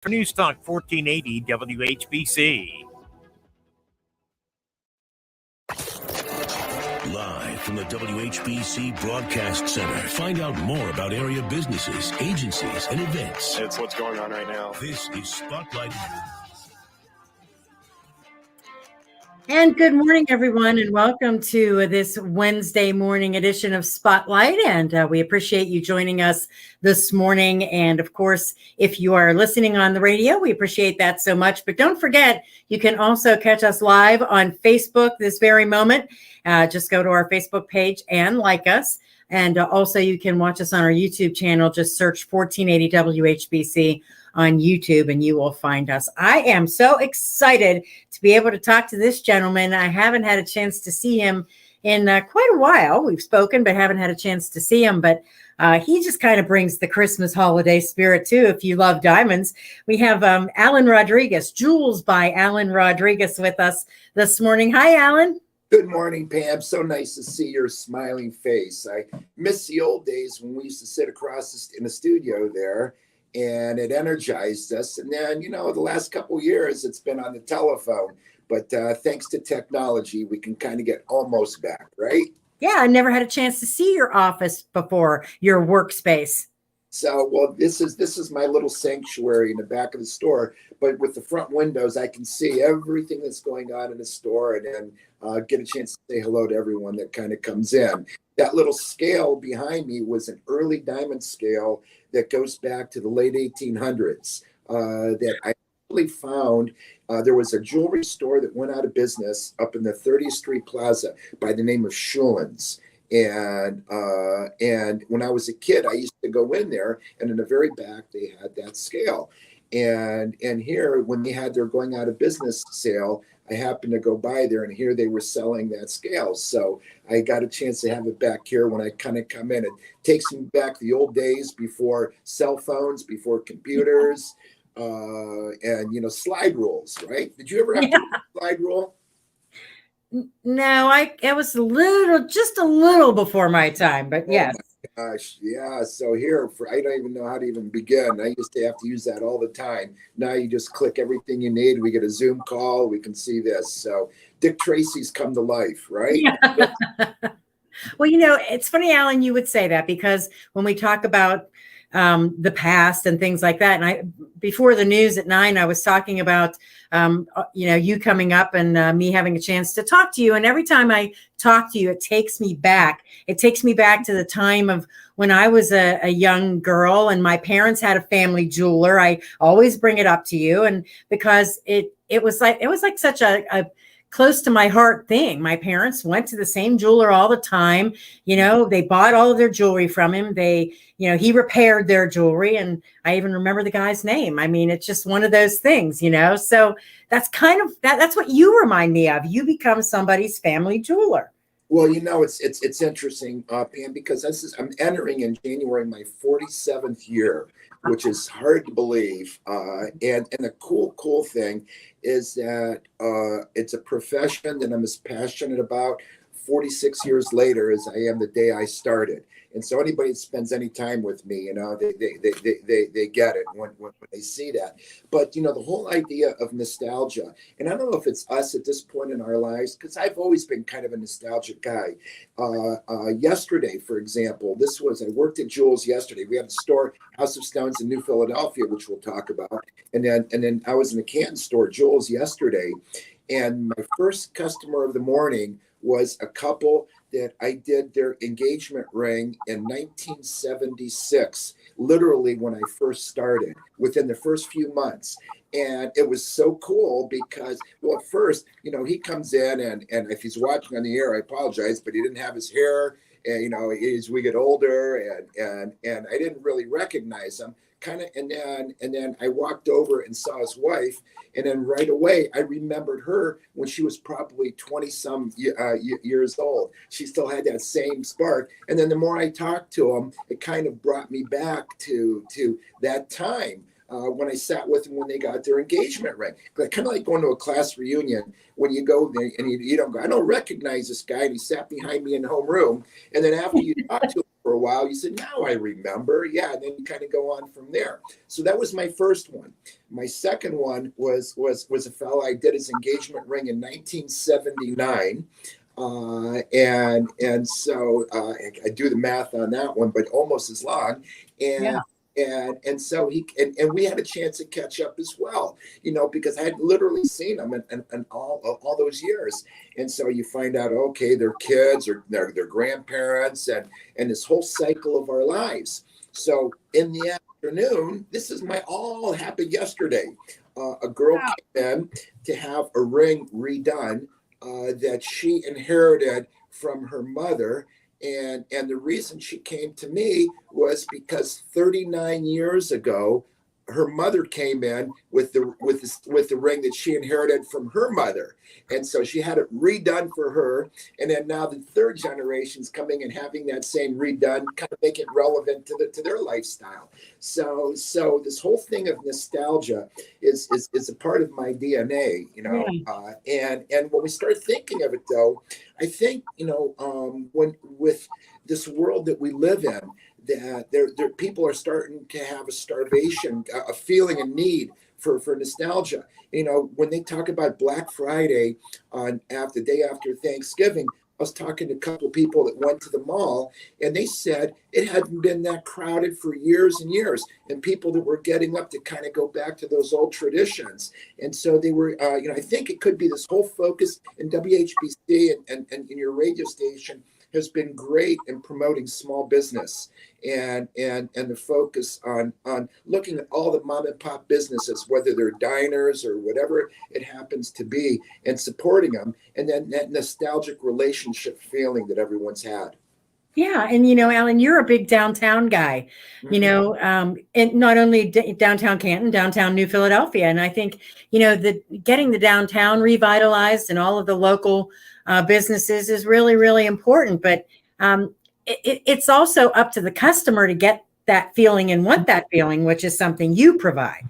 for News Talk 1480 WHBC. Live from the WHBC Broadcast Center. Find out more about area businesses, agencies, and events. That's what's going on right now. This is Spotlight. And good morning, everyone, and welcome to this Wednesday morning edition of Spotlight. And we appreciate you joining us this morning. And of course, if you are listening on the radio, we appreciate that so much. But don't forget, you can also catch us live on Facebook this very moment. Just go to our Facebook page and like us. And also you can watch us on our YouTube channel. Just search 1480 WHBC on YouTube and you will find us. I am so excited to be able to talk to this gentleman. I haven't had a chance to see him in quite a while. We've spoken, but haven't had a chance to see him. But he just kind of brings the Christmas holiday spirit too, if you love diamonds. We have Alan Rodriguez, Jülz by Alan Rodriguez with us this morning. Hi, Alan. Good morning, Pam. So nice to see your smiling face. I miss the old days when we used to sit across in the studio there, and it energized us. And then, the last couple of years, it's been on the telephone. But thanks to technology, we can kind of get almost back, right? Yeah, I never had a chance to see your office before, your workspace. So, well, this is my little sanctuary in the back of the store. But with the front windows, I can see everything that's going on in the store and then get a chance to say hello to everyone that kind of comes in. That little scale behind me was an early diamond scale that goes back to the late 1800s that I actually found. There was a jewelry store that went out of business up in the 30th Street Plaza by the name of Jülz. And when I was a kid, I used to go in there, and in the very back, they had that scale. And here, when they had their going out of business sale, I happened to go by there, and here they were selling that scale. So I got a chance to have it back here when I kind of come in. It takes me back the old days before cell phones, before computers, and slide rules, right? Did you ever have a slide rule? No, it was just a little before my time, but yes. Oh my gosh, yeah. So here, I don't even know how to even begin. I used to have to use that all the time. Now you just click everything you need. We get a Zoom call. We can see this. So Dick Tracy's come to life, right? Yeah. Well, it's funny, Alan, you would say that because when we talk about the past and things like that. And before the news at 9, I was talking about, you coming up and me having a chance to talk to you. And every time I talk to you, it takes me back. It takes me back to the time of when I was a young girl and my parents had a family jeweler. I always bring it up to you. And because it was like such a close to my heart thing. My parents went to the same jeweler all the time. They bought all of their jewelry from him. He repaired their jewelry. And I even remember the guy's name. I mean, it's just one of those things, so that's kind of that's what you remind me of. You become somebody's family jeweler. Well, it's interesting, Pam, because I'm entering in January my 47th year, which is hard to believe. And the cool thing is that it's a profession that I'm as passionate about 46 years later as I am the day I started. And so anybody that spends any time with me, they get it when they see that. But, the whole idea of nostalgia, and I don't know if it's us at this point in our lives, because I've always been kind of a nostalgic guy. Yesterday, for example, I worked at Jülz yesterday. We had a store, House of Stones in New Philadelphia, which we'll talk about. And then I was in the Canton store, Jülz, yesterday. And my first customer of the morning was a couple that I did their engagement ring in 1976, literally when I first started, within the first few months. And it was so cool because, well, at first, he comes in and if he's watching on the air, I apologize, but he didn't have his hair. And, as we get older and I didn't really recognize him. And then I walked over and saw his wife, and then right away I remembered her when she was probably 20 some years old. She still had that same spark. And then the more I talked to him, it kind of brought me back to that time. When I sat with them when they got their engagement ring. Kind of like going to a class reunion when you go there and you don't go, I don't recognize this guy, and he sat behind me in the homeroom. And then after you talk to him for a while. You said, now I remember. Yeah. And then you kind of go on from there. So that was my first one. My second one was a fellow I did his engagement ring in 1979. And so I do the math on that one, but almost as long. And so and we had a chance to catch up as well, because I had literally seen them in all those years. And so you find out, okay, their kids or their grandparents and this whole cycle of our lives. So in the afternoon, all happened yesterday. A girl came in to have a ring redone that she inherited from her mother. And the reason she came to me was because 39 years ago, her mother came in with the ring that she inherited from her mother. And so she had it redone for her. And then now the third generation's coming and having that same redone, kind of make it relevant to their lifestyle. So this whole thing of nostalgia is a part of my DNA, and when we start thinking of it though, I think, when with this world that we live in, that there people are starting to have a starvation, a feeling, a need for nostalgia. When they talk about Black Friday the day after Thanksgiving, I was talking to a couple of people that went to the mall, and they said it hadn't been that crowded for years and years, and people that were getting up to kind of go back to those old traditions. And so they were, I think it could be this whole focus in WHBC and in your radio station has been great in promoting small business and the focus on looking at all the mom and pop businesses, whether they're diners or whatever it happens to be, and supporting them, and then that nostalgic relationship feeling that everyone's had. Yeah. And, Alan, you're a big downtown guy, and not only downtown Canton, downtown New Philadelphia. And I think, getting the downtown revitalized and all of the local businesses is really, really important. But it's also up to the customer to get that feeling and want that feeling, which is something you provide.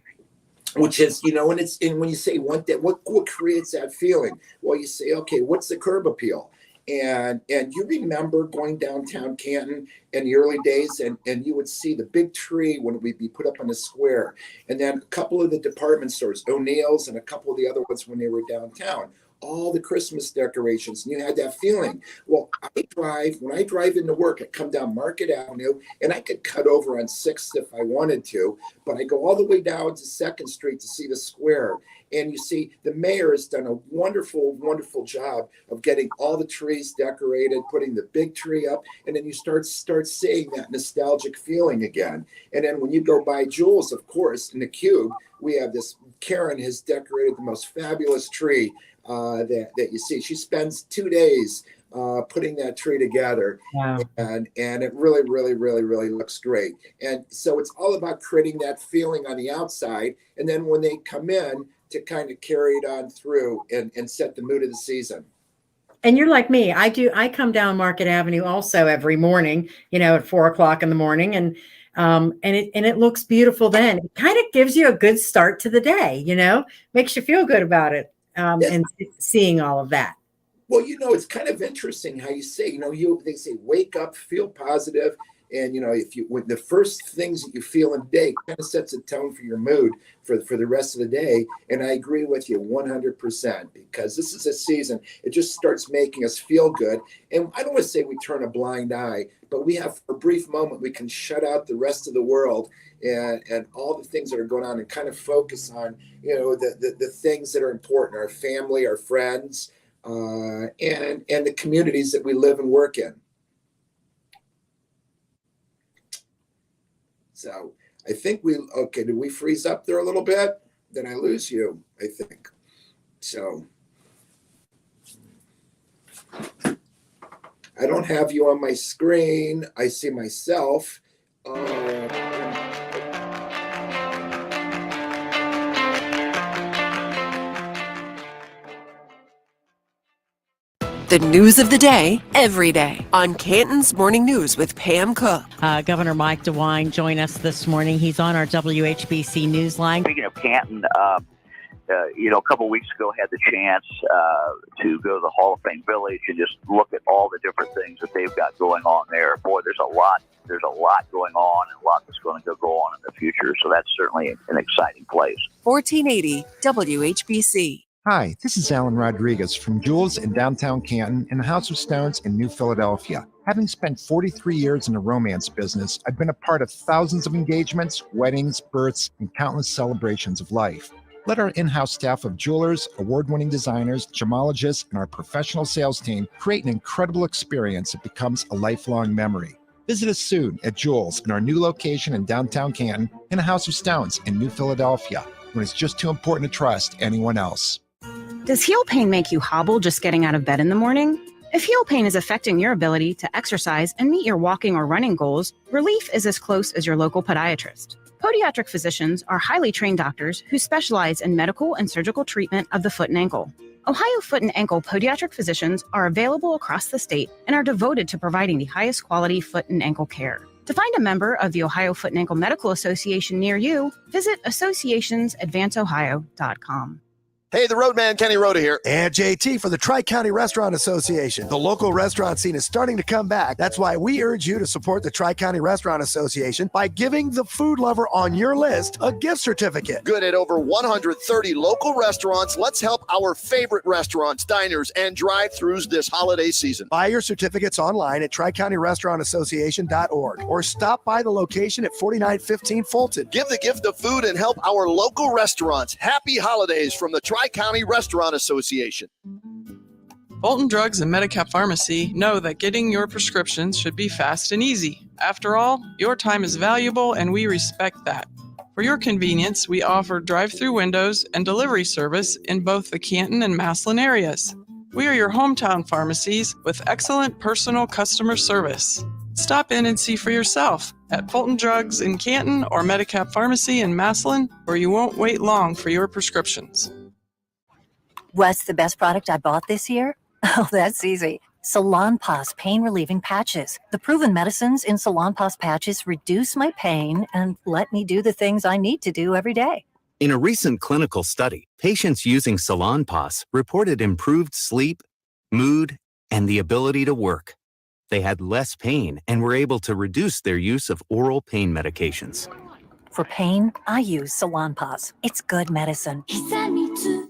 Which is, when you say want that, what creates that feeling? Well, you say, okay, what's the curb appeal? And you remember going downtown Canton in the early days, and you would see the big tree when it would be put up on the square. And then a couple of the department stores, O'Neill's and a couple of the other ones when they were downtown, all the Christmas decorations, and you had that feeling. Well, when I drive into work, I come down Market Avenue, and I could cut over on 6th if I wanted to, but I go all the way down to 2nd Street to see the square. And you see, the mayor has done a wonderful, wonderful job of getting all the trees decorated, putting the big tree up, and then you start seeing that nostalgic feeling again. And then when you go by Jülz, of course, in the Cube, we have this, Karen has decorated the most fabulous tree that you see. She spends 2 days putting that tree together. Wow. And it really, really, really, really looks great. And so it's all about creating that feeling on the outside, and then when they come in, to kind of carry it on through and set the mood of the season. And you're like me. I come down Market Avenue also every morning, at 4:00 in the morning, and it looks beautiful. Then it kind of gives you a good start to the day, makes you feel good about it. And seeing all of that. Well, it's kind of interesting how you say, they say, wake up, feel positive. And, when the first things that you feel in the day kind of sets a tone for your mood for the rest of the day. And I agree with you 100%, because this is a season, it just starts making us feel good. And I don't want to say we turn a blind eye, but we have for a brief moment, we can shut out the rest of the world and all the things that are going on and kind of focus on, the things that are important, our family, our friends, and the communities that we live and work in. So I think did we freeze up there a little bit? Then I lose you, I think. So I don't have you on my screen. I see myself. The news of the day, every day, on Canton's Morning News with Pam Cook. Governor Mike DeWine joined us this morning. He's on our WHBC Newsline. Speaking of Canton, a couple of weeks ago, had the chance to go to the Hall of Fame Village and just look at all the different things that they've got going on there. Boy, there's a lot going on, and a lot that's going to go on in the future. So that's certainly an exciting place. 1480 WHBC. Hi, this is Alan Rodriguez from Jülz in downtown Canton and the House of Stones in New Philadelphia. Having spent 43 years in the romance business, I've been a part of thousands of engagements, weddings, births, and countless celebrations of life. Let our in-house staff of jewelers, award-winning designers, gemologists, and our professional sales team create an incredible experience that becomes a lifelong memory. Visit us soon at Jülz in our new location in downtown Canton and the House of Stones in New Philadelphia, when it's just too important to trust anyone else. Does heel pain make you hobble just getting out of bed in the morning? If heel pain is affecting your ability to exercise and meet your walking or running goals, relief is as close as your local podiatrist. Podiatric physicians are highly trained doctors who specialize in medical and surgical treatment of the foot and ankle. Ohio Foot and Ankle podiatric physicians are available across the state and are devoted to providing the highest quality foot and ankle care. To find a member of the Ohio Foot and Ankle Medical Association near you, visit associationsadvanceohio.com. Hey, the Roadman, Kenny Rhoda here. And JT for the Tri-County Restaurant Association. The local restaurant scene is starting to come back. That's why we urge you to support the Tri-County Restaurant Association by giving the food lover on your list a gift certificate. Good at over 130 local restaurants. Let's help our favorite restaurants, diners, and drive-thrus this holiday season. Buy your certificates online at TriCountyRestaurantAssociation.org or stop by the location at 4915 Fulton. Give the gift of food and help our local restaurants. Happy holidays from the Tri-County Restaurant Association. Bolton Drugs and Medicap Pharmacy know that getting your prescriptions should be fast and easy. After all, your time is valuable and we respect that. For your convenience, we offer drive-through windows and delivery service in both the Canton and Massillon areas. We are your hometown pharmacies with excellent personal customer service. Stop in and see for yourself at Bolton Drugs in Canton or Medicap Pharmacy in Massillon, where you won't wait long for your prescriptions. What's the best product I bought this year? Oh, that's easy. Salonpas pain-relieving patches. The proven medicines in Salonpas patches reduce my pain and let me do the things I need to do every day. In a recent clinical study, patients using Salonpas reported improved sleep, mood, and the ability to work. They had less pain and were able to reduce their use of oral pain medications. For pain, I use Salonpas. It's good medicine. He said me too.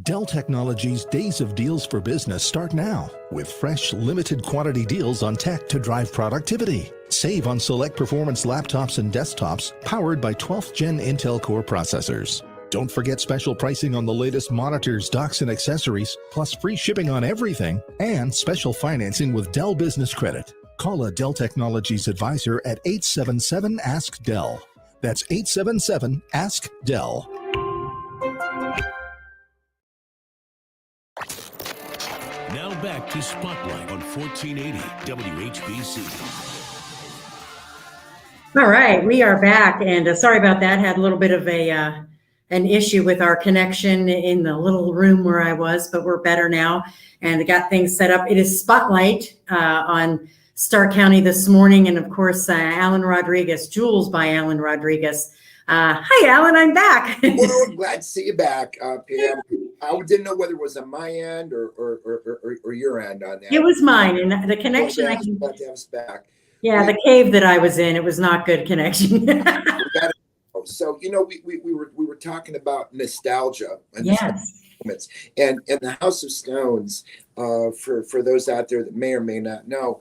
Dell Technologies' Days of Deals for Business start now with fresh, limited quantity deals on tech to drive productivity. Save on select performance laptops and desktops powered by 12th Gen Intel Core processors. Don't forget special pricing on the latest monitors, docks, and accessories, plus free shipping on everything, and special financing with Dell Business Credit. Call a Dell Technologies advisor at 877-ASK-DELL. That's 877-ASK-DELL. Now back to Spotlight on 1480 WHBC. All right, we are back, and sorry about that. Had a little bit of an issue with our connection in the little room where I was, but we're better now and got things set up. It is Spotlight on Stark County this morning, and of course, Alan Rodriguez, Jülz by Alan Rodriguez. Hi, Alan, I'm back. Well, glad to see you back, Pam. I didn't know whether it was on my end or your end on that. It was mine, and the connection. Glad to have us back. Yeah, the cave that I was in, it was not good connection. So we were talking about nostalgia and Yes. moments, and the House of Stones. For those out there that may or may not know,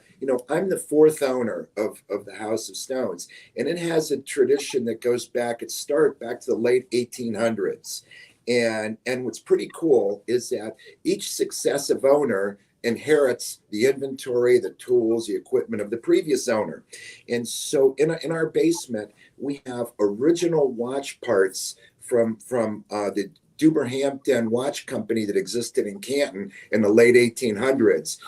I'm the fourth owner of the House of Stones, and it has a tradition that goes back. It started back to the late 1800s, and what's pretty cool is that each successive owner inherits the inventory, the tools, the equipment of the previous owner. And so in our basement, we have original watch parts from the Duberhampton Watch Company that existed in Canton in the late 1800s.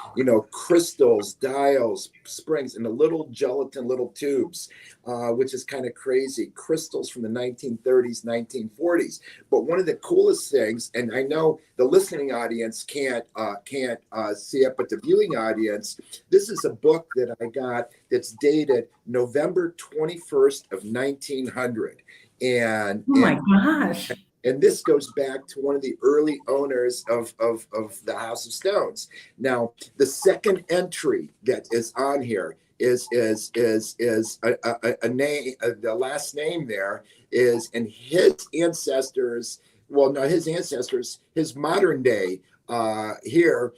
Crystals, dials, springs, and the little gelatin little tubes, which is kind of crazy. Crystals from the 1930s, 1940s. But one of the coolest things, and I know the listening audience can't see it, but the viewing audience, this is a book that I got that's dated November 21st of 1900. And oh my gosh. And this goes back to one of the early owners of the House of Stones. Now, the second entry that is on here is a name. The last name there is, and his ancestors. Well, no, his ancestors, his modern day here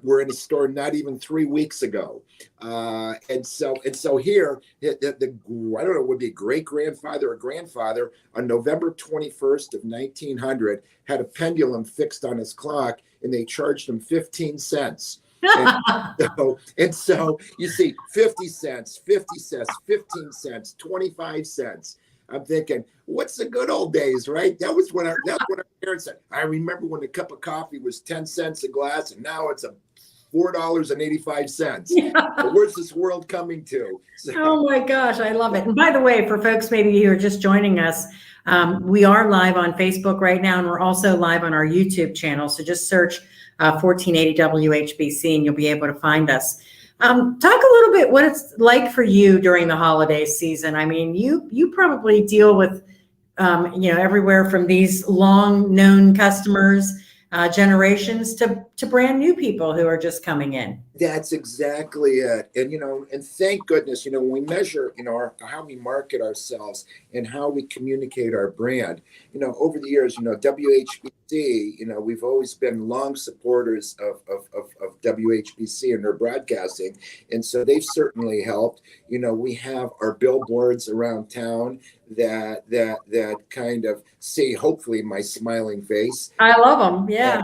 were in a store not even 3 weeks ago, and so here the I don't know, would be great grandfather or grandfather on November 21st of 1900 had a pendulum fixed on his clock, and they charged him 15 cents. And so you see 50 cents, 15 cents, 25 cents. I'm thinking, what's the good old days, right? That's what our parents said. I remember when a cup of coffee was 10 cents a glass, and now it's $4.85. But where's this world coming to? So. Oh my gosh, I love it. And by the way, for folks maybe who are just joining us, we are live on Facebook right now, and we're also live on our YouTube channel. So just search 1480 WHBC, and you'll be able to find us. Talk a little bit what it's like for you during the holiday season. I mean, you probably deal with, everywhere from these long known customers, generations to brand new people who are just coming in. That's exactly it. And, and thank goodness, when we measure, how we market ourselves and how we communicate our brand, over the years, WHBC, we've always been long supporters of WHBC and their broadcasting. And so they've certainly helped. We have our billboards around town that kind of see, hopefully, my smiling face. I love them. Yeah.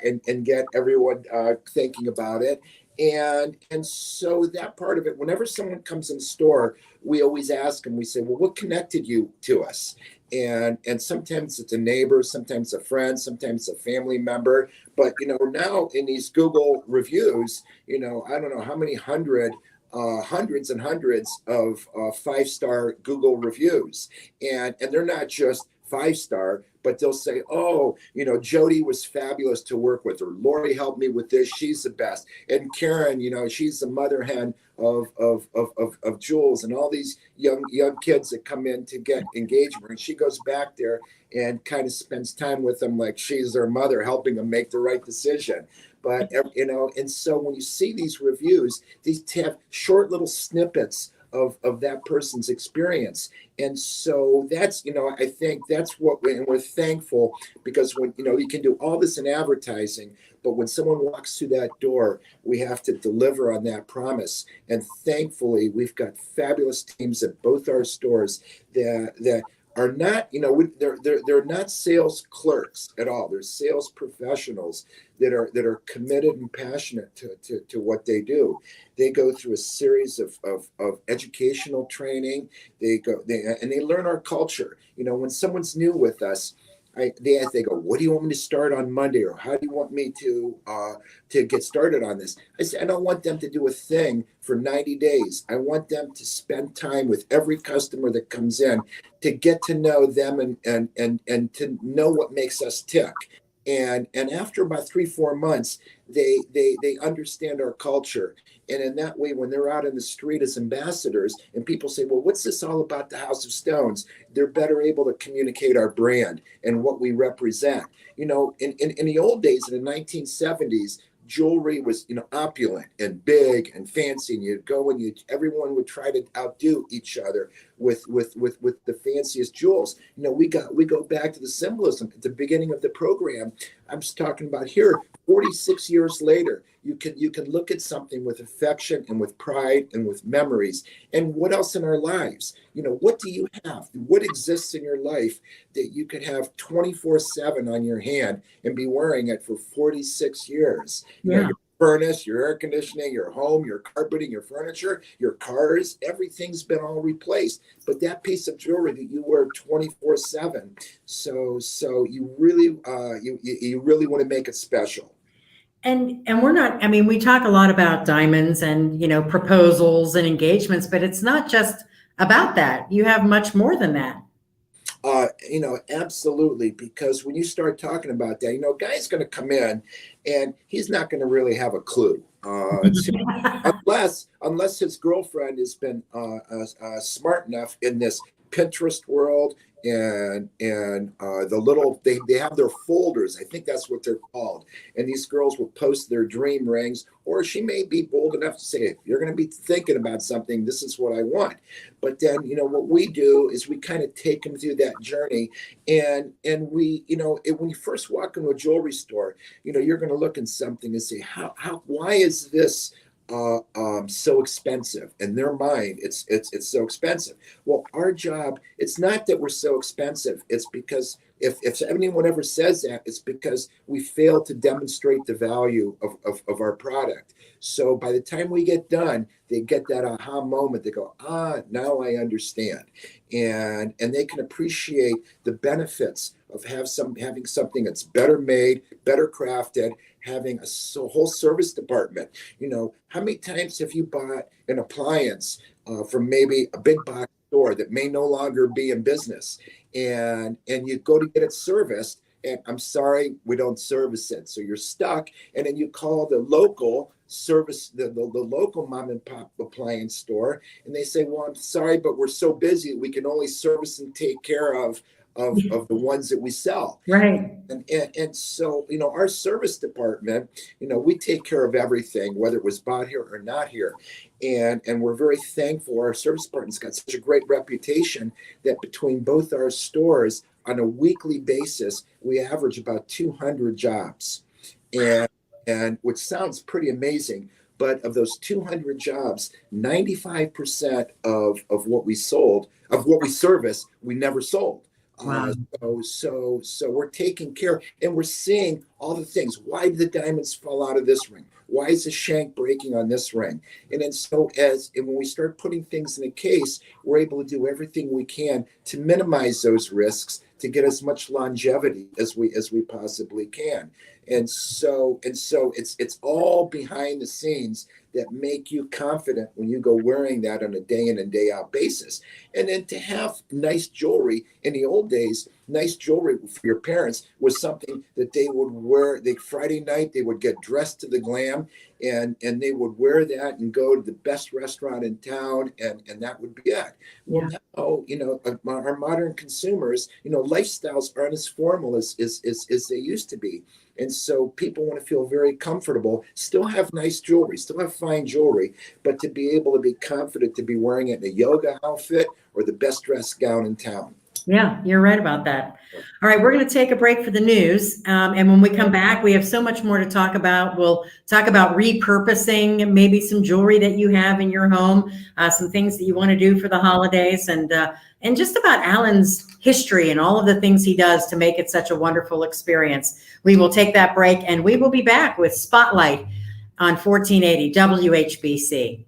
And get everyone thinking about it. And so that part of it, whenever someone comes in the store, we always ask them, we say, well, what connected you to us? And sometimes it's a neighbor, sometimes a friend, sometimes a family member. But, now in these Google reviews, I don't know how many hundreds and hundreds of 5-star Google reviews. And they're not just 5-star, but they'll say, oh, Jody was fabulous to work with, or Lori helped me with this, she's the best. And Karen, she's the mother hen of Jülz, and all these young kids that come in to get engagement. And she goes back there and kind of spends time with them like she's their mother, helping them make the right decision. But, and so when you see these reviews, these have short little snippets of that person's experience. And so that's, I think that's what we're thankful, because when, you can do all this in advertising, but when someone walks through that door, we have to deliver on that promise. And thankfully, we've got fabulous teams at both our stores that are not, they're not sales clerks at all. They're sales professionals that are committed and passionate to what they do. They go through a series of educational training. They learn our culture. When someone's new with us, they go, what do you want me to start on Monday? Or how do you want me to get started on this? I say, I don't want them to do a thing for 90 days. I want them to spend time with every customer that comes in to get to know them and to know what makes us tick. And after about 3-4 months, they understand our culture. And in that way, when they're out in the street as ambassadors and people say, well, what's this all about the House of Stones? They're better able to communicate our brand and what we represent. In the old days, in the 1970s, jewelry was, opulent and big and fancy. And you'd go and everyone would try to outdo each other. with the fanciest jewels. We go back to the symbolism at the beginning of the program. I'm just talking about here, 46 years later, you can look at something with affection and with pride and with memories. And what else in our lives? What do you have? What exists in your life that you could have 24/7 on your hand and be wearing it for 46 years? Yeah. Your furnace, your air conditioning, your home, your carpeting, your furniture, your cars, everything's been all replaced. But that piece of jewelry that you wear 24/7, so you really you really want to make it special. And we're not, I mean, we talk a lot about diamonds and, proposals and engagements, but it's not just about that. You have much more than that. Absolutely. Because when you start talking about that, a guy's going to come in and he's not going to really have a clue. Unless his girlfriend has been smart enough in this Pinterest world and the little they have their folders. I think that's what they're called. And these girls will post their dream rings, or she may be bold enough to say, if you're going to be thinking about something, this is what I want. But then, what we do is we kind of take them through that journey. And we, when you first walk into a jewelry store, you're going to look at something and say, why is this so expensive? In their mind, it's so expensive. Well, our job, it's not that we're so expensive. It's because if anyone ever says that, it's because we fail to demonstrate the value of our product. So by the time we get done, they get that aha moment. They go, now I understand. And they can appreciate the benefits of having something that's better made, better crafted, having a whole service department. How many times have you bought an appliance from maybe a big box store that may no longer be in business, and you go to get it serviced, and I'm sorry, we don't service it, so you're stuck. And then you call the local service, the local mom and pop appliance store, and they say, well, I'm sorry, but we're so busy we can only service and take care of the ones that we sell. Right. And so, our service department, we take care of everything, whether it was bought here or not here. And we're very thankful. Our service department's got such a great reputation that between both our stores on a weekly basis, we average about 200 jobs. And which sounds pretty amazing. But of those 200 jobs, 95% of what we service, we never sold. Wow. So we're taking care, and we're seeing all the things. Why did the diamonds fall out of this ring? Why is the shank breaking on this ring? And then when we start putting things in a case, we're able to do everything we can to minimize those risks, to get as much longevity as we possibly can. And so it's all behind the scenes that make you confident when you go wearing that on a day in and day out basis. And then to have nice jewelry in the old days, nice jewelry for your parents was something that they would wear. Friday night, they would get dressed to the glam, and they would wear that and go to the best restaurant in town, and that would be it. Well, now, our modern consumers, lifestyles aren't as formal as they used to be. And so people want to feel very comfortable, still have nice jewelry, still have fine jewelry, but to be able to be confident to be wearing it in a yoga outfit or the best dressed gown in town. Yeah, you're right about that. All right, we're going to take a break for the news. And when we come back, we have so much more to talk about. We'll talk about repurposing maybe some jewelry that you have in your home, some things that you want to do for the holidays, and just about Alan's history and all of the things he does to make it such a wonderful experience. We will take that break, and we will be back with Spotlight on 1480 WHBC.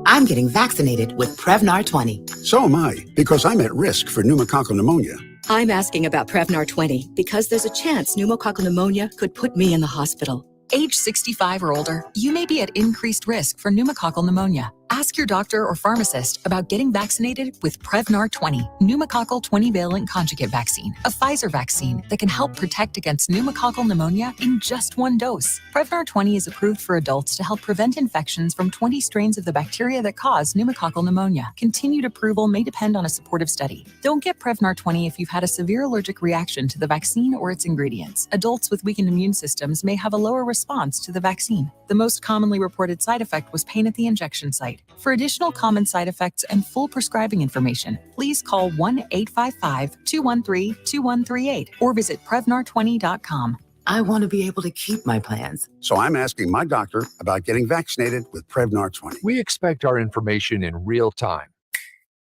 I'm getting vaccinated with Prevnar 20. So am I, because I'm at risk for pneumococcal pneumonia. I'm asking about Prevnar 20 because there's a chance pneumococcal pneumonia could put me in the hospital. Age 65 or older, you may be at increased risk for pneumococcal pneumonia. Ask your doctor or pharmacist about getting vaccinated with Prevnar 20, pneumococcal 20-valent conjugate vaccine, a Pfizer vaccine that can help protect against pneumococcal pneumonia in just one dose. Prevnar 20 is approved for adults to help prevent infections from 20 strains of the bacteria that cause pneumococcal pneumonia. Continued approval may depend on a supportive study. Don't get Prevnar 20 if you've had a severe allergic reaction to the vaccine or its ingredients. Adults with weakened immune systems may have a lower response to the vaccine. The most commonly reported side effect was pain at the injection site. For additional common side effects and full prescribing information, please call 1-855-213-2138 or visit Prevnar20.com. I want to be able to keep my plans. So I'm asking my doctor about getting vaccinated with Prevnar 20. We expect our information in real time.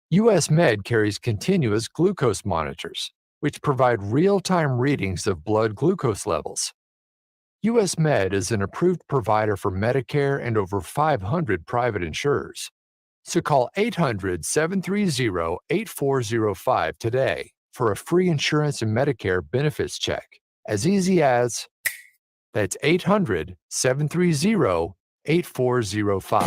US Med carries continuous glucose monitors, which provide real-time readings of blood glucose levels. US Med is an approved provider for Medicare and over 500 private insurers. So call 800-730-8405 today for a free insurance and Medicare benefits check. As easy as, that's 800-730-8405.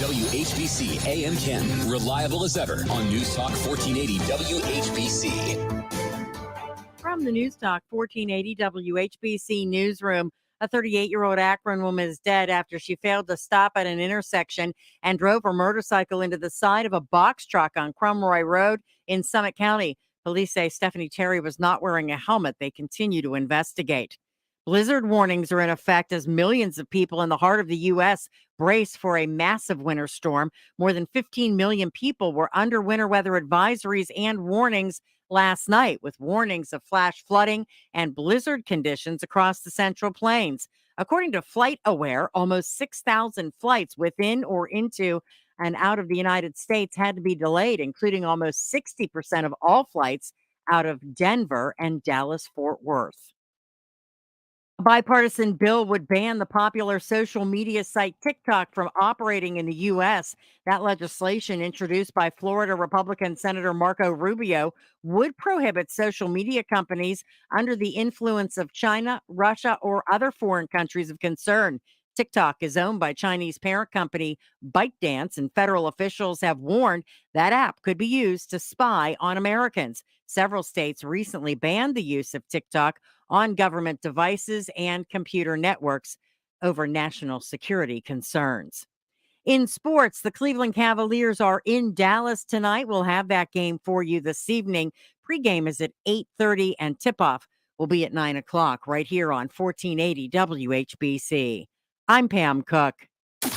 WHBC AM Canton, reliable as ever on News Talk 1480 WHBC. From the News Talk 1480 WHBC newsroom, a 38-year-old Akron woman is dead after she failed to stop at an intersection and drove her motorcycle into the side of a box truck on Crumroy Road in Summit County. Police say Stephanie Terry was not wearing a helmet. They continue to investigate. Blizzard warnings are in effect as millions of people in the heart of the U.S. brace for a massive winter storm. More than 15 million people were under winter weather advisories and warnings last night, with warnings of flash flooding and blizzard conditions across the Central Plains. According to FlightAware, almost 6,000 flights within or into and out of the United States had to be delayed, including almost 60% of all flights out of Denver and Dallas-Fort Worth. A bipartisan bill would ban the popular social media site TikTok from operating in the U.S. That legislation, introduced by Florida Republican Senator Marco Rubio, would prohibit social media companies under the influence of China, Russia, or other foreign countries of concern. TikTok is owned by Chinese parent company ByteDance, and federal officials have warned that app could be used to spy on Americans. Several states recently banned the use of TikTok on government devices and computer networks over national security concerns. In sports, the Cleveland Cavaliers are in Dallas tonight. We'll have that game for you this evening. Pregame is at 8:30 and tip-off will be at 9 o'clock right here on 1480 WHBC. I'm Pam Cook.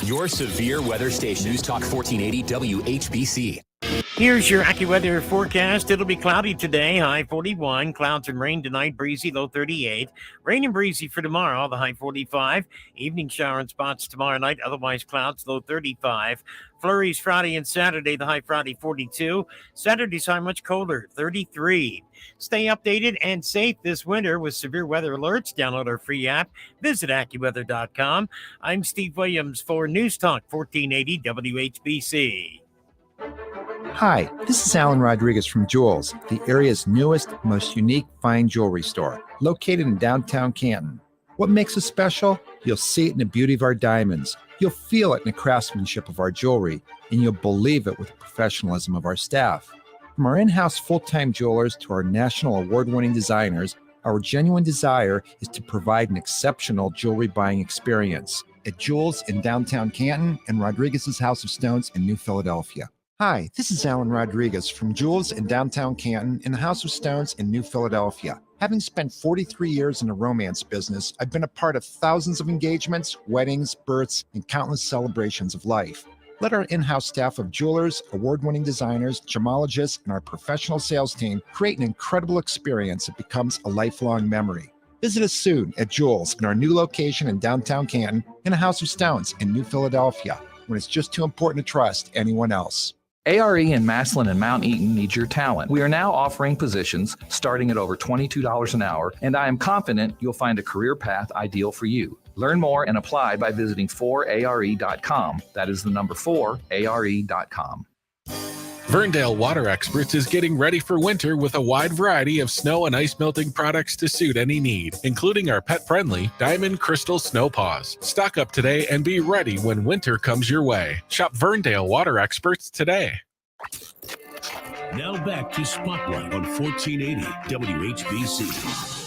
Your severe weather station, News Talk 1480 WHBC. Here's your AccuWeather forecast. It'll be cloudy today, high 41. Clouds and rain tonight, breezy, low 38. Rain and breezy for tomorrow, the high 45. Evening shower and spots tomorrow night, otherwise clouds, low 35. Flurries Friday and Saturday, the high Friday 42. Saturday's high much colder, 33. Stay updated and safe this winter with severe weather alerts. Download our free app. Visit AccuWeather.com. I'm Steve Williams for News Talk 1480 WHBC. Hi, this is Alan Rodriguez from Jülz, the area's newest, most unique fine jewelry store, located in downtown Canton. What makes us special? You'll see it in the beauty of our diamonds. You'll feel it in the craftsmanship of our jewelry, and you'll believe it with the professionalism of our staff. From our in-house full-time jewelers to our national award-winning designers, our genuine desire is to provide an exceptional jewelry buying experience at Jülz in downtown Canton and Rodriguez's House of Stones in New Philadelphia. Hi, this is Alan Rodriguez from Jülz in downtown Canton and the House of Stones in New Philadelphia. Having spent 43 years in the romance business, I've been a part of thousands of engagements, weddings, births, and countless celebrations of life. Let our in-house staff of jewelers, award-winning designers, gemologists, and our professional sales team create an incredible experience that becomes a lifelong memory. Visit us soon at Jülz in our new location in downtown Canton and the House of Stones in New Philadelphia, when it's just too important to trust anyone else. ARE in Massillon and Mount Eaton needs your talent. We are now offering positions starting at over $22 an hour, and I am confident you'll find a career path ideal for you. Learn more and apply by visiting 4are.com. That is the number 4are.com. Ferndale Water Experts is getting ready for winter with a wide variety of snow and ice melting products to suit any need, including our pet-friendly Diamond Crystal Snow Paws. Stock up today and be ready when winter comes your way. Shop Ferndale Water Experts today. Now back to Spotlight on 1480 WHBC.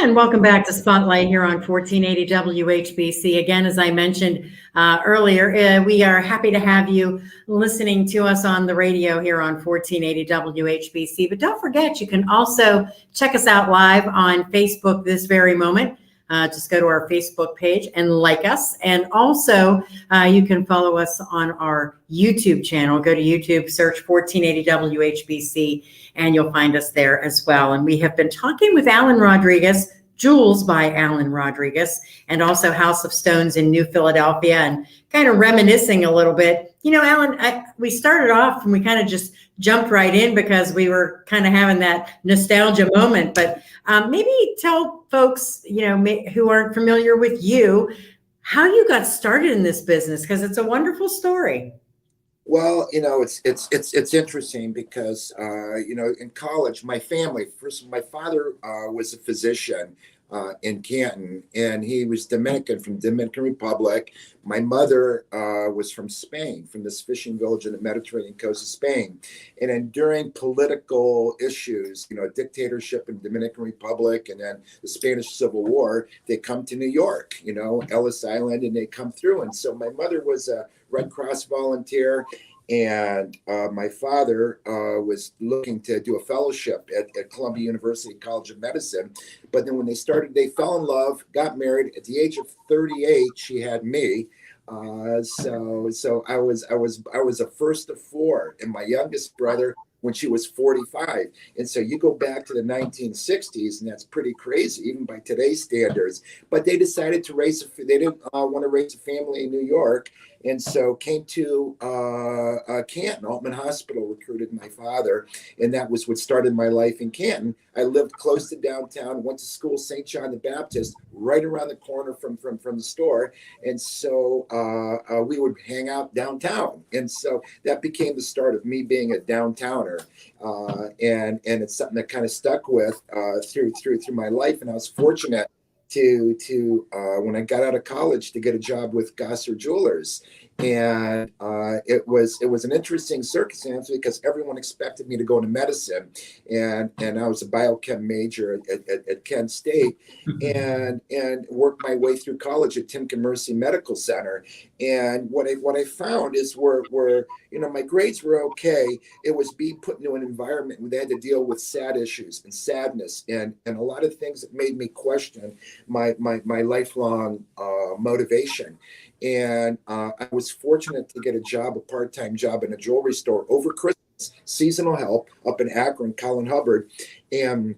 And welcome back to Spotlight here on 1480 WHBC. Again, as I mentioned earlier, we are happy to have you listening to us on the radio here on 1480 WHBC. But don't forget, you can also check us out live on Facebook this very moment. Just go to our Facebook page and like us. And also, you can follow us on our YouTube channel. Go to YouTube, search 1480 WHBC, and you'll find us there as well. And we have been talking with Alan Rodriguez, Jülz by Alan Rodriguez, and also House of Stones in New Philadelphia, and kind of reminiscing a little bit. You know, Alan, we started off and we kind of just jumped right in because we were kind of having that nostalgia moment. But maybe tell folks, you know, who aren't familiar with you, how you got started in this business, because it's a wonderful story. Well, you know, it's interesting because you know, in college, my family, my father was a physician in Canton, and he was Dominican, from Dominican Republic. My mother was from Spain, from this fishing village in the Mediterranean coast of Spain. And then during political issues, you know, dictatorship in Dominican Republic, and then the Spanish Civil War, they come to New York, you know, Ellis Island, and they come through. And so my mother was a Red Cross volunteer, and my father was looking to do a fellowship at Columbia University College of Medicine. But then when they fell in love, got married. At the age of 38, she had me. So I was a first of four, and my youngest brother when she was 45. And so you go back to the 1960s, and that's pretty crazy, even by today's standards. But they decided to they didn't want to raise a family in New York. And so came to Canton. Altman Hospital recruited my father, and that was what started my life in Canton. I lived close to downtown, went to school, St. John the Baptist, right around the corner from the store. And so we would hang out downtown. And so that became the start of me being a downtowner. And it's something that kind of stuck with through my life. And I was fortunate to when I got out of college, to get a job with Gosser Jewelers. And it was an interesting circumstance because everyone expected me to go into medicine, and I was a biochem major at Kent State, and worked my way through college at Timken Mercy Medical Center. And what I found is where you know, my grades were okay. It was being put into an environment where they had to deal with sad issues and sadness and a lot of things that made me question my lifelong motivation. And I was fortunate to get a part-time job in a jewelry store over Christmas, seasonal help up in Akron, Colin Hubbard. And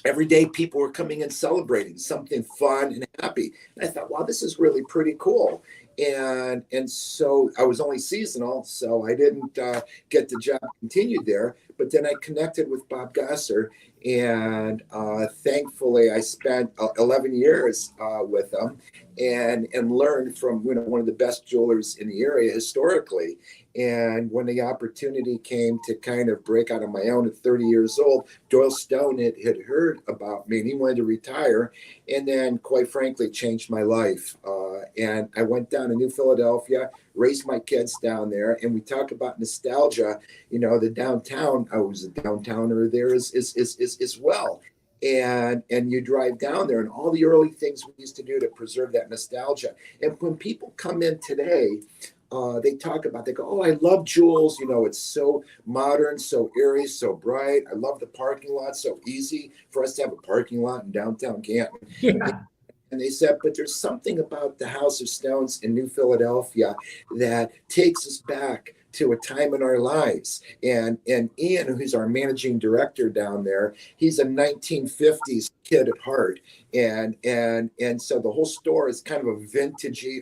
every day people were coming in celebrating something fun and happy. And I thought, wow, this is really pretty cool. And so I was only seasonal, so I didn't get the job continued there. But then I connected with Bob Gosser, and thankfully I spent 11 years with him and learned from, you know, one of the best jewelers in the area historically. And when the opportunity came to kind of break out on my own at 30 years old, Doyle Stone had heard about me and he wanted to retire, and then quite frankly changed my life. And I went down to New Philadelphia, raised my kids down there, and we talk about nostalgia. You know, the downtown, I was a downtowner there as well. And you drive down there and all the early things we used to do to preserve that nostalgia. And when people come in today, they go, oh, I love Jülz. You know, it's so modern, so airy, so bright. I love the parking lot. So easy for us to have a parking lot in downtown Canton. Yeah. And they said, but there's something about the House of Stones in New Philadelphia that takes us back to a time in our lives. And Ian, who's our managing director down there, he's a 1950s kid at heart. And so the whole store is kind of a vintagey,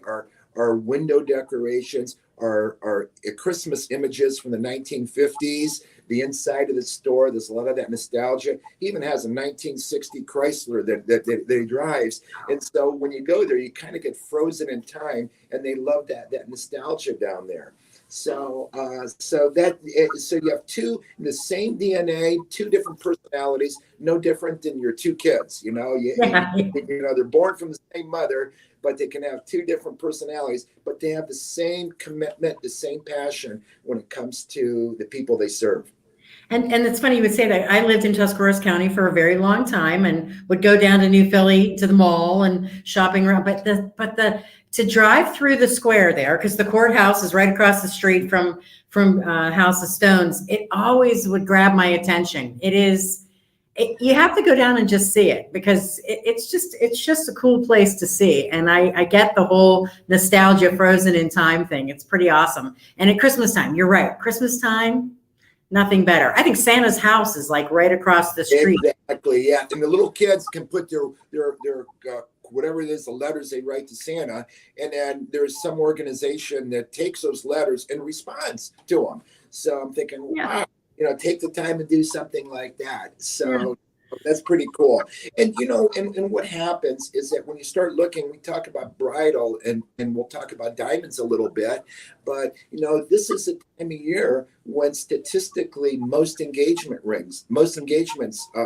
our window decorations, our Christmas images from the 1950s. The inside of the store, there's a lot of that nostalgia. He even has a 1960 Chrysler that he drives. And so when you go there, you kind of get frozen in time, and they love that nostalgia down there. So so you have two the same DNA, two different personalities, no different than your two kids. They're born from the same mother, but they can have two different personalities, but they have the same commitment, the same passion when it comes to the people they serve. And it's funny you would say that. I lived in Tuscarawas County for a very long time and would go down to New Philly to the mall and shopping around. But to drive through the square there, because the courthouse is right across the street from House of Stones, it always would grab my attention. You have to go down and just see it, because it's just a cool place to see. And I get the whole nostalgia frozen in time thing. It's pretty awesome. And at Christmas time, you're right. Christmas time, nothing better. I think Santa's house is like right across the street. Exactly, yeah. And the little kids can put their whatever it is, the letters they write to Santa, and then there's some organization that takes those letters and responds to them. So I'm thinking, wow, take the time to do something like that. So that's pretty cool. And and what happens is that when you start looking, we talk about bridal and we'll talk about diamonds a little bit, but this is a time of year when statistically most engagements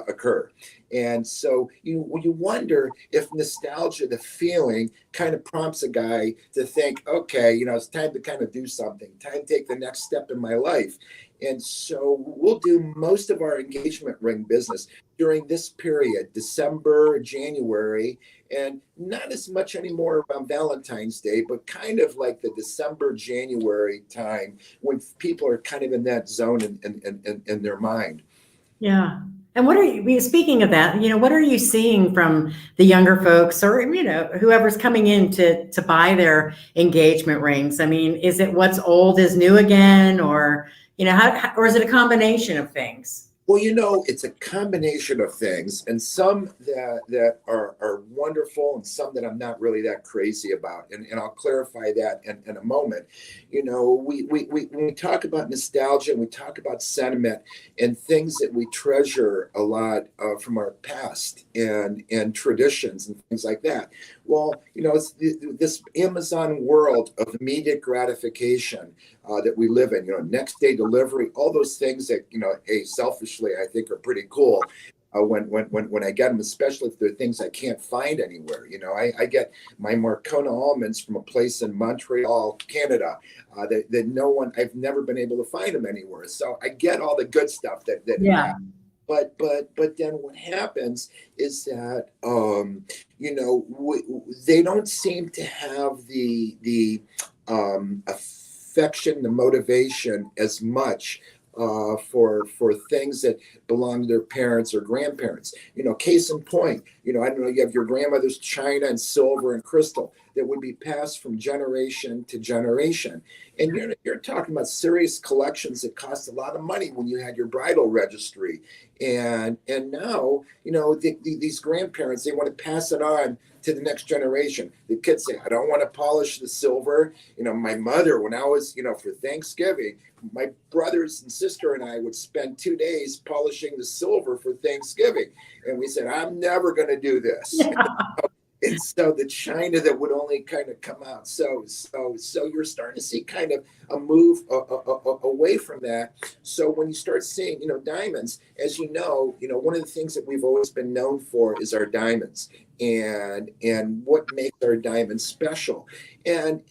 occur. And so you wonder if nostalgia, the feeling, kind of prompts a guy to think, okay, it's time to kind of do something, time to take the next step in my life. And so we'll do most of our engagement ring business during this period, December, January, and not as much anymore around Valentine's Day, but kind of like the December, January time when people are kind of in that zone in their mind. Yeah. And speaking of that, what are you seeing from the younger folks or, whoever's coming in to buy their engagement rings? I mean, is it what's old is new again, or, or is it a combination of things? Well, it's a combination of things, and some that are wonderful and some that I'm not really that crazy about. And I'll clarify that in a moment. When we talk about nostalgia and we talk about sentiment and things that we treasure a lot from our past and traditions and things like that. Well, it's this Amazon world of immediate gratification that we live in, next day delivery, all those things that, selfishly, I think are pretty cool when I get them, especially if they're things I can't find anywhere. I get my Marcona almonds from a place in Montreal, Canada, that I've never been able to find them anywhere. So I get all the good stuff that But then what happens is that they don't seem to have the affection, the motivation as much for things that belong to their parents or grandparents. Case in point, I don't know, you have your grandmother's china and silver and crystal that would be passed from generation to generation. And you're talking about serious collections that cost a lot of money when you had your bridal registry. And now, these grandparents, they want to pass it on to the next generation. The kids say, I don't want to polish the silver. My mother, when I was, for Thanksgiving, my brothers and sister and I would spend 2 days polishing the silver for Thanksgiving. And we said, I'm never going to do this. Yeah. And so the china that would only kind of come out. So you're starting to see kind of a move away from that. So when you start seeing, diamonds, as one of the things that we've always been known for is our diamonds and what makes our diamonds special. And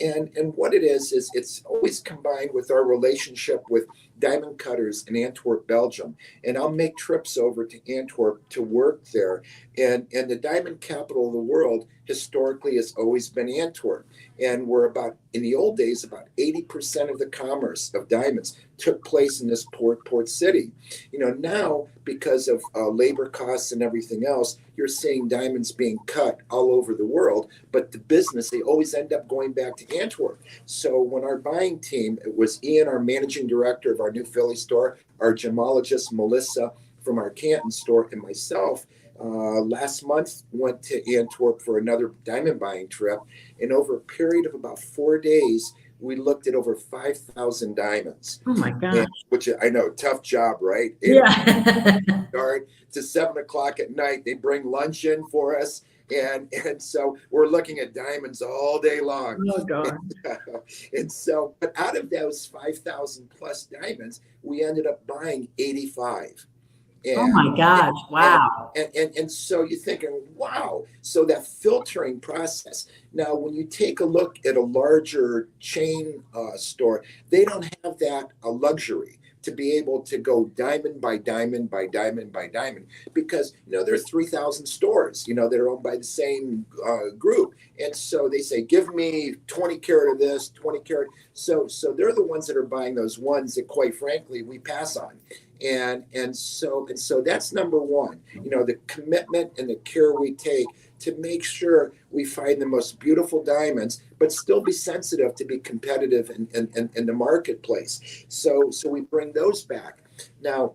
what it is it's always combined with our relationship with diamond cutters in Antwerp, Belgium. And I'll make trips over to Antwerp to work there. And the diamond capital of the world historically has always been Antwerp. And in the old days, about 80% of the commerce of diamonds took place in this port city. Now, because of labor costs and everything else, you're seeing diamonds being cut all over the world. But the business, they always end up going back to Antwerp. So when our buying team, it was Ian, our managing director of our New Philly store, our gemologist, Melissa, from our Canton store, and myself, last month went to Antwerp for another diamond buying trip. And over a period of about 4 days, we looked at over 5,000 diamonds. Oh my gosh. Which I know, tough job, right? Yeah. Start to 7 o'clock at night. They bring lunch in for us. And so we're looking at diamonds all day long. Oh, God. And so, but out of those 5,000 plus diamonds, we ended up buying 85. Oh my gosh! Wow. And so you're thinking, wow. So that filtering process. Now, when you take a look at a larger chain store, they don't have that luxury to be able to go diamond by diamond by diamond by diamond, because there are 3,000 stores that are owned by the same group, and so they say, give me 20 karat of this, 20 karat. So they're the ones that are buying those ones that, quite frankly, we pass on. And so that's number one, the commitment and the care we take to make sure we find the most beautiful diamonds, but still be sensitive to be competitive in the marketplace. So we bring those back. Now,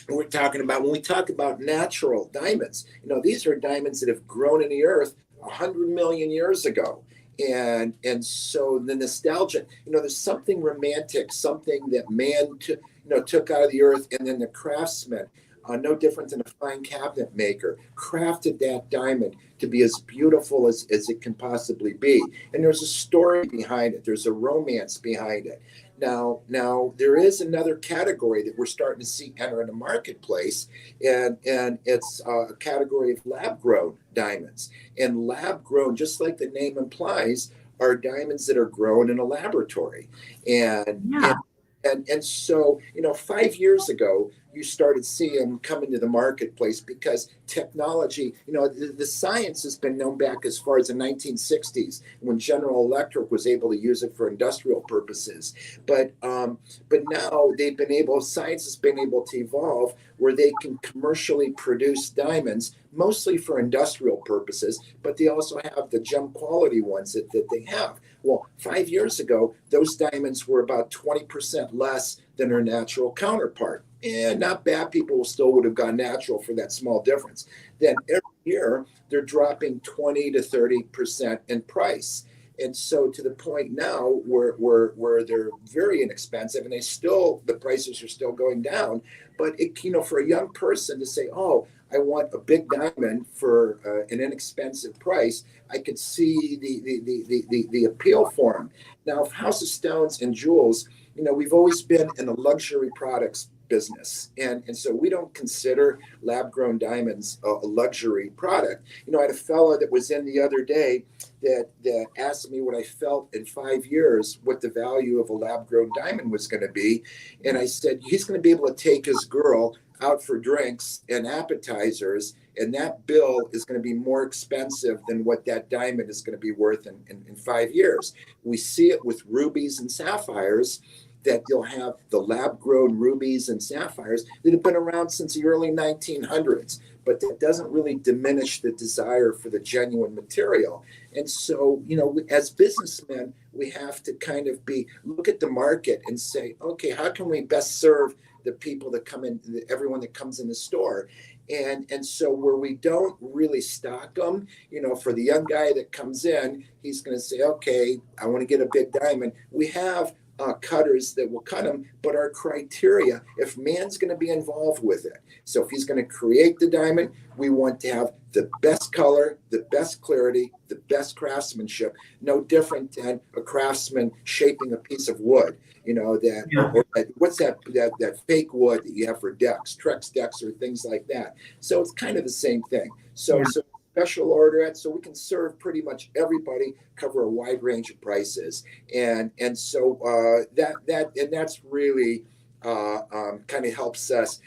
when we talk about natural diamonds, these are diamonds that have grown in the earth 100 million years ago. And so the nostalgia, there's something romantic, something that man took out of the earth, and then the craftsman, no different than a fine cabinet maker, crafted that diamond to be as beautiful as it can possibly be. And there's a story behind it. There's a romance behind it. Now there is another category that we're starting to see enter in the marketplace, and it's a category of lab-grown diamonds. And lab-grown, just like the name implies, are diamonds that are grown in a laboratory. And so, 5 years ago, you started seeing them come into the marketplace because technology, the science has been known back as far as the 1960s when General Electric was able to use it for industrial purposes. But now science has been able to evolve where they can commercially produce diamonds, mostly for industrial purposes, but they also have the gem quality ones that they have. Well, 5 years ago, those diamonds were about 20% less than their natural counterpart. And not bad, people still would have gone natural for that small difference. Then every year, they're dropping 20 to 30% in price. And so to the point now where they're very inexpensive, and the prices are still going down. But for a young person to say, oh, I want a big diamond for an inexpensive price, I could see the appeal for them. Now, House of Stones and Jülz, we've always been in a luxury products business. And so we don't consider lab-grown diamonds a luxury product. I had a fellow that was in the other day that asked me what I felt in 5 years, what the value of a lab-grown diamond was going to be. And I said, he's going to be able to take his girl out for drinks and appetizers, and that bill is going to be more expensive than what that diamond is going to be worth in 5 years. We see it with rubies and sapphires, that you'll have the lab-grown rubies and sapphires that have been around since the early 1900s, but that doesn't really diminish the desire for the genuine material. And so, as businessmen, we have to kind of look at the market and say, okay, how can we best serve the people that come in, everyone that comes in the store? And so where we don't really stock them, for the young guy that comes in, he's going to say, okay, I want to get a big diamond. We have cutters that will cut them, but our criteria, if man's going to be involved with it, so if he's going to create the diamond, we want to have the best color, the best clarity, the best craftsmanship, no different than a craftsman shaping a piece of wood, what's that fake wood that you have for decks, Trex decks or things like that. So it's kind of the same thing. So special order it so we can serve pretty much everybody, cover a wide range of prices, and so that's really kind of helps us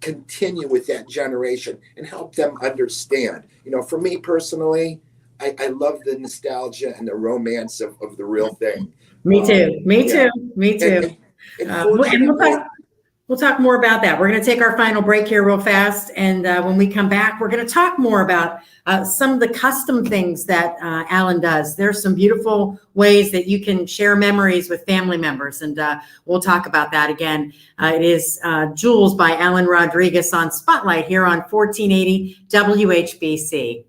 continue with that generation and help them understand. For me personally, I love the nostalgia and the romance of the real thing. Me too. And we'll talk more about that. We're going to take our final break here real fast. And when we come back, we're going to talk more about some of the custom things that Alan does. There's some beautiful ways that you can share memories with family members. And we'll talk about that again. It is Jülz by Alan Rodriguez on Spotlight here on 1480 WHBC.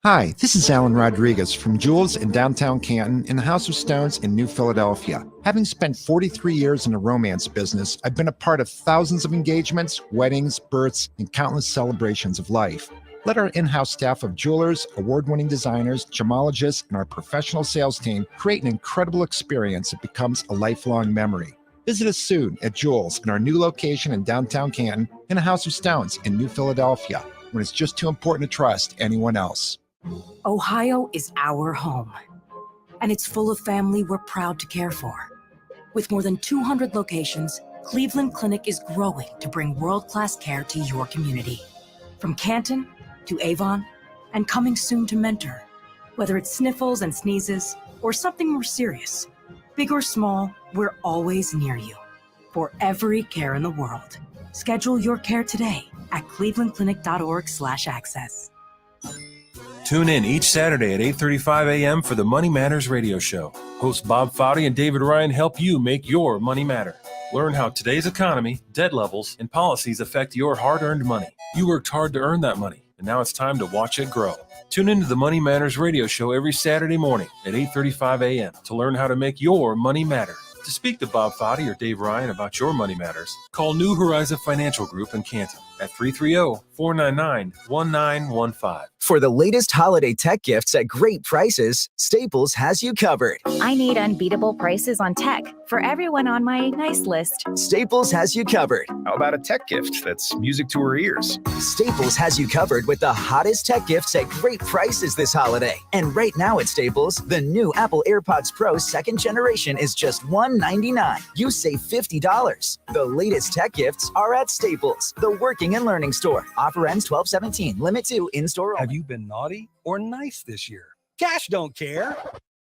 Hi, this is Alan Rodriguez from Jülz in downtown Canton and the House of Stones in New Philadelphia. Having spent 43 years in the romance business, I've been a part of thousands of engagements, weddings, births, and countless celebrations of life. Let our in-house staff of jewelers, award-winning designers, gemologists, and our professional sales team create an incredible experience that becomes a lifelong memory. Visit us soon at Jülz in our new location in downtown Canton and the House of Stones in New Philadelphia, when it's just too important to trust anyone else. Ohio is our home, and it's full of family we're proud to care for. With more than 200 locations, Cleveland Clinic is growing to bring world-class care to your community. From Canton to Avon, and coming soon to Mentor. Whether it's sniffles and sneezes, or something more serious, big or small, we're always near you. For every care in the world. Schedule your care today at clevelandclinic.org/access. Tune in each Saturday at 8:35 a.m. for the Money Matters radio show. Hosts Bob Foudy and David Ryan help you make your money matter. Learn how today's economy, debt levels, and policies affect your hard-earned money. You worked hard to earn that money, and now it's time to watch it grow. Tune into the Money Matters radio show every Saturday morning at 8:35 a.m. to learn how to make your money matter. To speak to Bob Foudy or Dave Ryan about your money matters, call New Horizon Financial Group in Canton at 330-499-1915. For the latest holiday tech gifts at great prices, Staples has you covered. I need unbeatable prices on tech for everyone on my nice list. Staples has you covered. How about a tech gift that's music to her ears? Staples has you covered with the hottest tech gifts at great prices this holiday. And right now at Staples, the new Apple AirPods Pro 2nd generation is just $199. You save $50. The latest tech gifts are at Staples, the working and learning store. Offer ends 12/17. Limit 2 in-store only. Have you been naughty or nice this year? Cash don't care.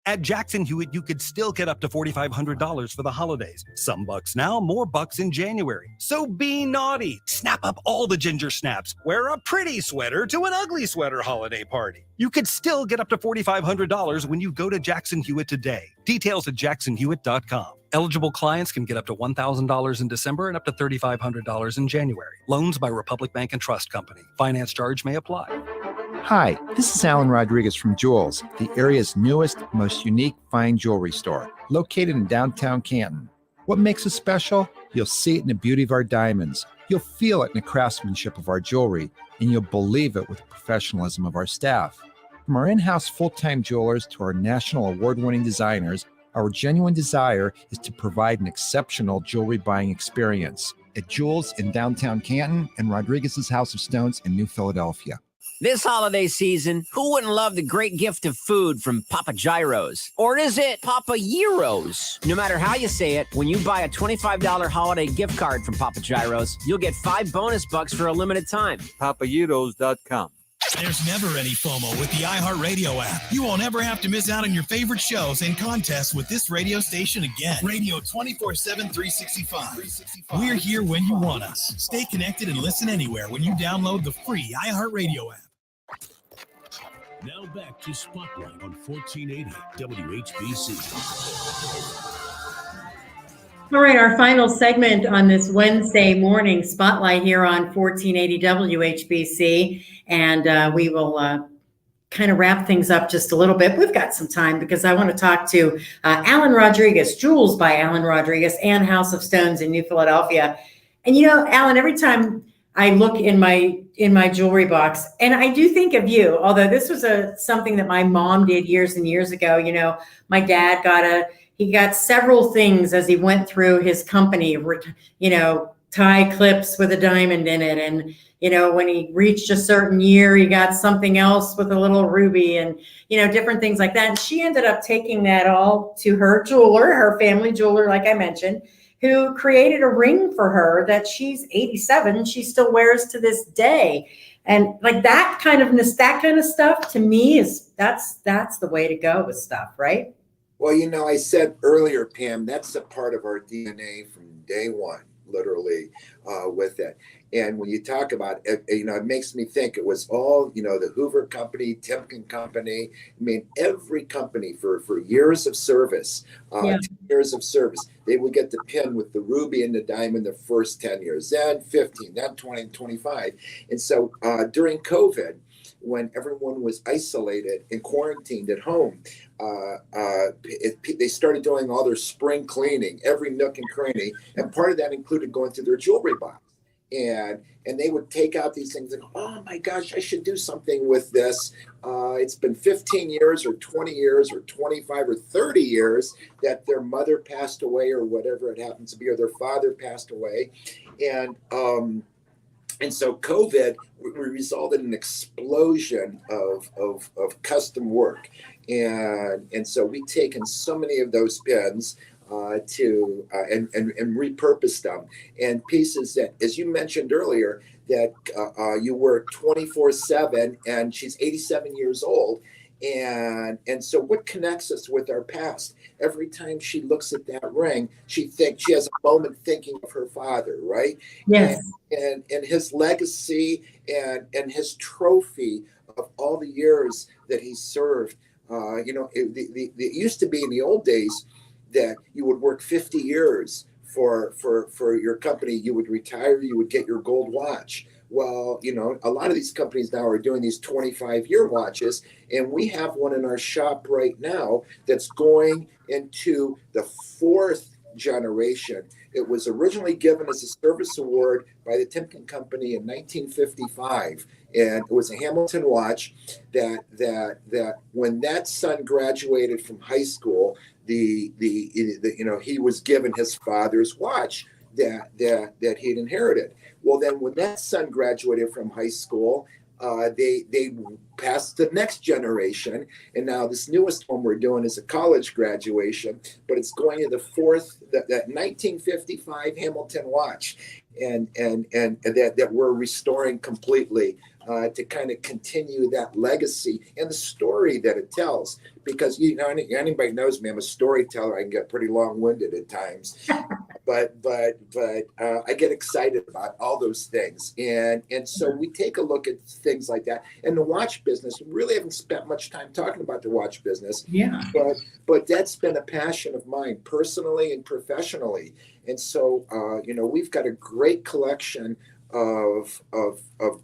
At Jackson Hewitt, you could still get up to $4,500 for the holidays. Some bucks now, more bucks in January. So be naughty. Snap up all the ginger snaps. Wear a pretty sweater to an ugly sweater holiday party. You could still get up to $4,500 when you go to Jackson Hewitt today. Details at jacksonhewitt.com. Eligible clients can get up to $1,000 in December and up to $3,500 in January. Loans by Republic Bank and Trust Company. Finance charge may apply. Hi, this is Alan Rodriguez from Jülz, the area's newest, most unique fine jewelry store, located in downtown Canton. What makes us special? You'll see it in the beauty of our diamonds. You'll feel it in the craftsmanship of our jewelry, and you'll believe it with the professionalism of our staff. From our in-house full-time jewelers to our national award-winning designers, our genuine desire is to provide an exceptional jewelry buying experience at Jülz in downtown Canton and Rodriguez's House of Stones in New Philadelphia. This holiday season, who wouldn't love the great gift of food from Papa Gyros? Or is it Papa Gyros? No matter how you say it, when you buy a $25 holiday gift card from Papa Gyros, you'll get 5 bonus bucks for a limited time. PapaGyros.com. There's never any FOMO with the iHeartRadio app. You won't ever have to miss out on your favorite shows and contests with this radio station again. Radio 24/7, 365. We're here when you want us. Stay connected and listen anywhere when you download the free iHeartRadio app. Now back to Spotlight on 1480 WHBC. All right, our final segment on this Wednesday morning Spotlight here on 1480 WHBC. And we will kind of wrap things up just a little bit. We've got some time because I want to talk to Alan Rodriguez, Jewels by Alan Rodriguez, and House of Stones in New Philadelphia. And you know, Alan, every time I look in my jewelry box, and I do think of you, although this was something that my mom did years and years ago. You know, my dad got several things as he went through his company, you know, tie clips with a diamond in it. And, you know, when he reached a certain year, he got something else with a little ruby and, you know, different things like that. And she ended up taking that all to her jeweler, her family jeweler, like I mentioned, who created a ring for her that she's 87. She still wears to this day. And like that kind of stuff to me that's the way to go with stuff, right? Well, you know, I said earlier, Pam, that's a part of our DNA from day one, literally, with it. And when you talk about it, you know, it makes me think it was all, you know, the Hoover Company, Timken Company. I mean, every company for years of service, 10 years of service, they would get the pin with the ruby and the diamond the first 10 years, then 15, then 20, 25. And so during COVID, when everyone was isolated and quarantined at home. They started doing all their spring cleaning, every nook and cranny, and part of that included going through their jewelry box. And they would take out these things and, oh my gosh, I should do something with this. It's been 15 years or 20 years or 25 or 30 years that their mother passed away or whatever it happens to be, or their father passed away. And so COVID resulted in an explosion of custom work. And so we've taken so many of those pins and repurpose them, and pieces that, as you mentioned earlier, that you work 24/7, and she's 87 years old. And so what connects us with our past? Every time she looks at that ring, she has a moment thinking of her father, right? Yes. And his legacy and his trophy of all the years that he served. It used to be in the old days that you would work 50 years for your company, you would retire, you would get your gold watch. Well, a lot of these companies now are doing these 25-year watches, and we have one in our shop right now that's going into the 4th generation. It was originally given as a service award by the Timken Company in 1955, and it was a Hamilton watch that when that son graduated from high school, he was given his father's watch that he'd inherited. Well, then when that son graduated from high school, they passed to the next generation, and now this newest one we're doing is a college graduation, but it's going to the 4th, that 1955 Hamilton watch, and that we're restoring completely to kind of continue that legacy and the story that it tells. Because anybody knows me, I'm a storyteller. I can get pretty long-winded at times, but I get excited about all those things, and so we take a look at things like that. And the watch business, we really haven't spent much time talking about the watch business. Yeah. But that's been a passion of mine personally and professionally, and so we've got a great collection of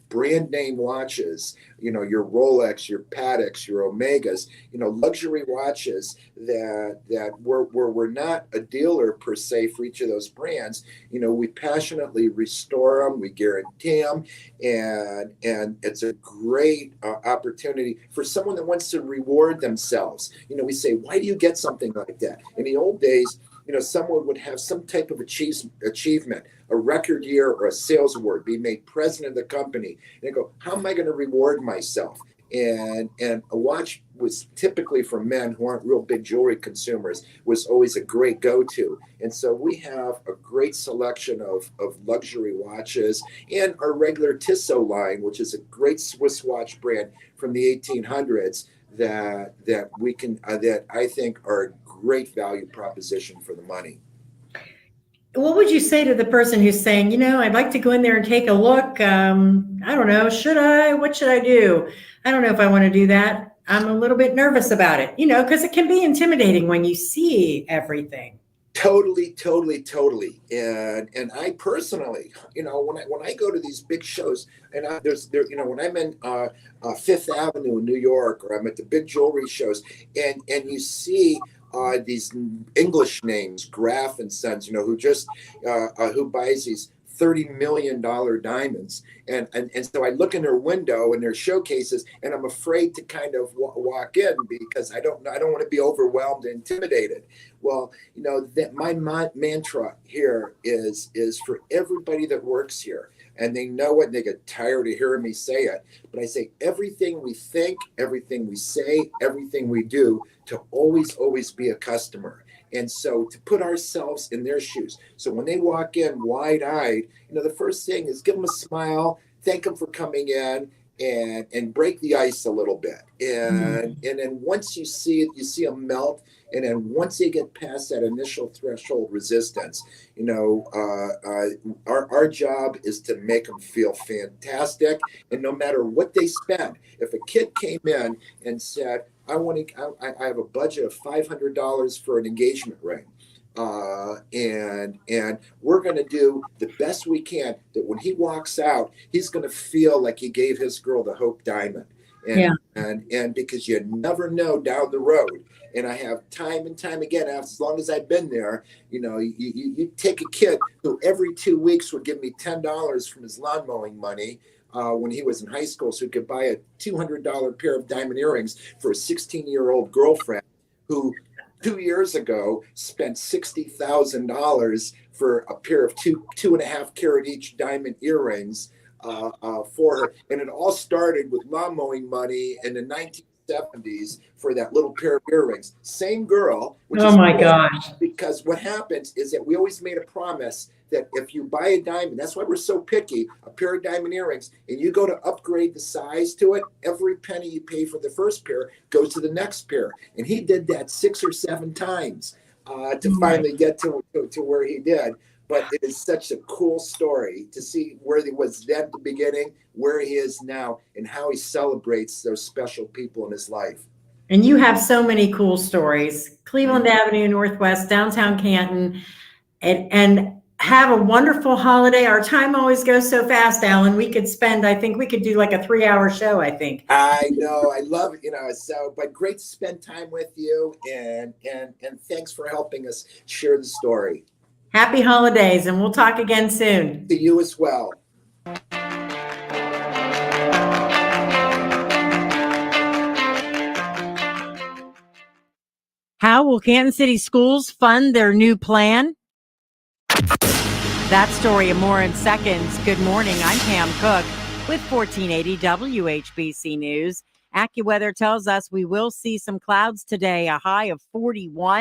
brand name watches, your Rolex, your Pateks, your Omegas, luxury watches that we're not a dealer per se for each of those brands. We passionately restore them, we guarantee them, and it's a great opportunity for someone that wants to reward themselves. We say, why do you get something like that? In the old days, someone would have some type of achievement, a record year or a sales award, be made president of the company. And they go, how am I going to reward myself? And a watch was typically for men who aren't real big jewelry consumers, was always a great go-to. And so we have a great selection of luxury watches, and our regular Tissot line, which is a great Swiss watch brand from the 1800s that we can that I think are a great value proposition for the money. What would you say to the person who's saying, I'd like to go in there and take a look? I don't know. Should I? What should I do? I don't know if I want to do that. I'm a little bit nervous about it, because it can be intimidating when you see everything. Totally. And I personally, when I go to these big shows, and when I'm in Fifth Avenue in New York, or I'm at the big jewelry shows, and you see these English names, Graf and Sons, who buys these $30 million diamonds, and so I look in their window and their showcases, and I'm afraid to kind of walk in because I don't want to be overwhelmed and intimidated. Well, that my mantra here is for everybody that works here, and they know it, and they get tired of hearing me say it, but I say everything we think, everything we say, everything we do, to always be a customer. And so to put ourselves in their shoes. So when they walk in wide-eyed, the first thing is give them a smile, thank them for coming in, and break the ice a little bit. And then once you see it, you see them melt. And then once they get past that initial threshold resistance, our job is to make them feel fantastic. And no matter what they spend, if a kid came in and said, I have a budget of $500 for an engagement ring, and we're going to do the best we can, that when he walks out, he's going to feel like he gave his girl the Hope Diamond. And because you never know down the road. And I have time and time again, as long as I've been there, you take a kid who every 2 weeks would give me $10 from his lawn mowing money when he was in high school, so he could buy a $200 pair of diamond earrings for a 16-year-old girlfriend who 2 years ago spent $60,000 for a pair of 2.5 carat each diamond earrings for her. And it all started with lawn mowing money in the 1970s for that little pair of earrings. Same girl. Oh my gosh. Because what happens is that we always made a promise that if you buy a diamond, that's why we're so picky, a pair of diamond earrings, and you go to upgrade the size to it, every penny you pay for the first pair goes to the next pair. And he did that 6 or 7 times to finally get to where he did. But it is such a cool story to see where he was then at the beginning, where he is now, and how he celebrates those special people in his life. And you have so many cool stories. Cleveland Avenue Northwest, downtown Canton, and have a wonderful holiday. Our time always goes so fast, Alan. I think we could do like a 3-hour show, I think. I know. I love it, but great to spend time with you, and thanks for helping us share the story. Happy holidays, and we'll talk again soon. To you as well. How will Canton City Schools fund their new plan? That story and more in seconds. Good morning. I'm Pam Cook with 1480 WHBC News. AccuWeather tells us we will see some clouds today, a high of 41.